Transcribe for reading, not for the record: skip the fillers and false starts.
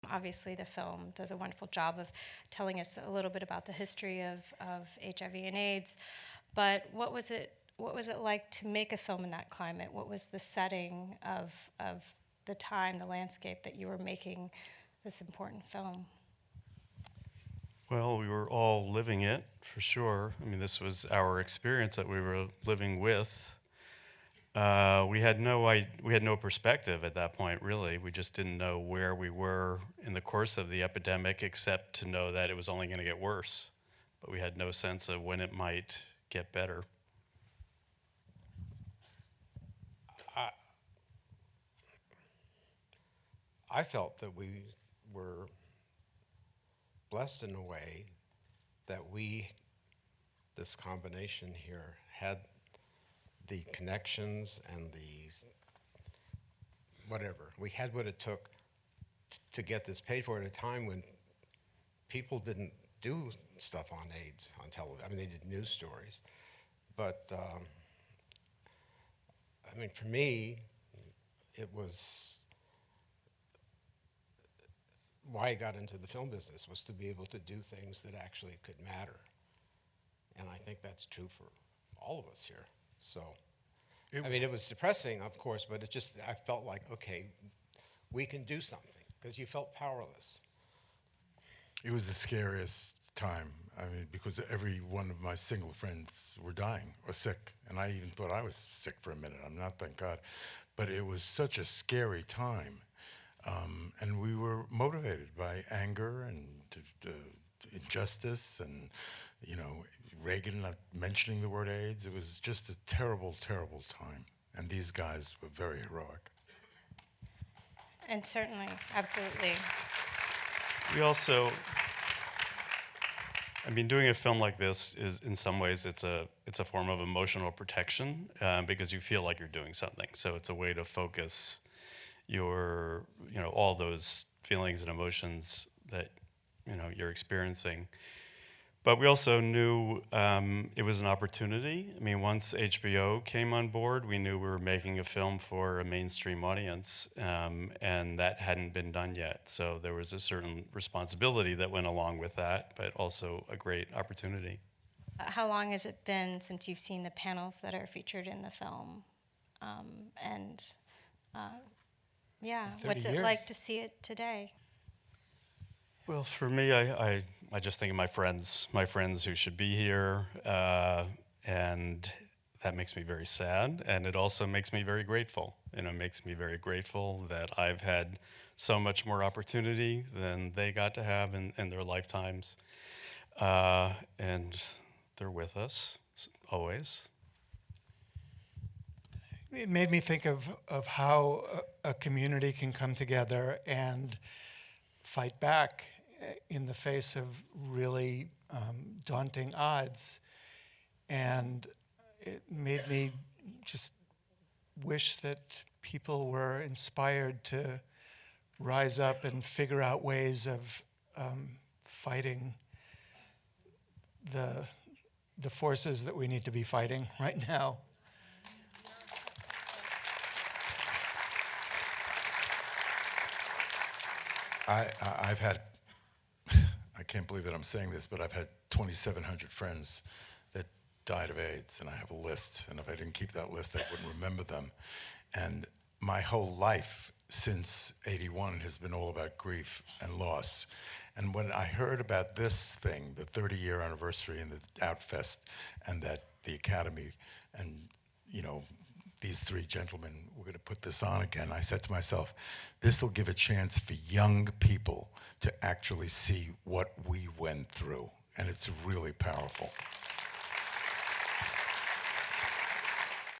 Obviously, the film does a wonderful job of telling us a little bit about the history of HIV and AIDS. But what was it like to make a film in that climate? What was the setting of the time, the landscape that you were making this important film? Well, we were all living it for sure. I mean, this was our experience that we were living with. We had no perspective at that point, really. We just didn't know where we were in the course of the epidemic, except to know that it was only going to get worse. But we had no sense of when it might get better. I felt that we were blessed in a way that this combination here, had the connections and the whatever. We had what it took to get this paid for at a time when people didn't do stuff on AIDS on television. I mean, they did news stories. But, I mean, for me, it was why I got into the film business, was to be able to do things that actually could matter. And I think that's true for all of us here. So, I mean, it was depressing, of course, but I felt like, okay, we can do something, because you felt powerless. It was the scariest time. I mean, because every one of my single friends were dying or sick, and I even thought I was sick for a minute. I'm not, thank God. But it was such a scary time. And we were motivated by anger and injustice and, you know, Reagan not mentioning the word AIDS. It was just a terrible, terrible time. And these guys were very heroic. And certainly, absolutely. We also, I mean, doing a film like this is, in some ways, it's a form of emotional protection because you feel like you're doing something. So it's a way to focus your, all those feelings and emotions that, you're experiencing. But we also knew it was an opportunity. I mean, once HBO came on board, we knew we were making a film for a mainstream audience, and that hadn't been done yet. So there was a certain responsibility that went along with that, but also a great opportunity. How long has it been since you've seen the panels that are featured in the film? What's it like to see it today? Well, for me, I just think of my friends who should be here, and that makes me very sad, and it also makes me very grateful. It makes me very grateful that I've had so much more opportunity than they got to have in their lifetimes, and they're with us always. It made me think of how a community can come together and fight back in the face of really daunting odds. And it made me just wish that people were inspired to rise up and figure out ways of fighting the forces that we need to be fighting right now. I've had, I can't believe that I'm saying this, but I've had 2,700 friends that died of AIDS, and I have a list, and if I didn't keep that list, I wouldn't remember them. And my whole life since '81 has been all about grief and loss. And when I heard about this thing, the 30-year anniversary and the Outfest, and that the Academy, and these three gentlemen were going to put this on again, I said to myself, this will give a chance for young people to actually see what we went through, and it's really powerful.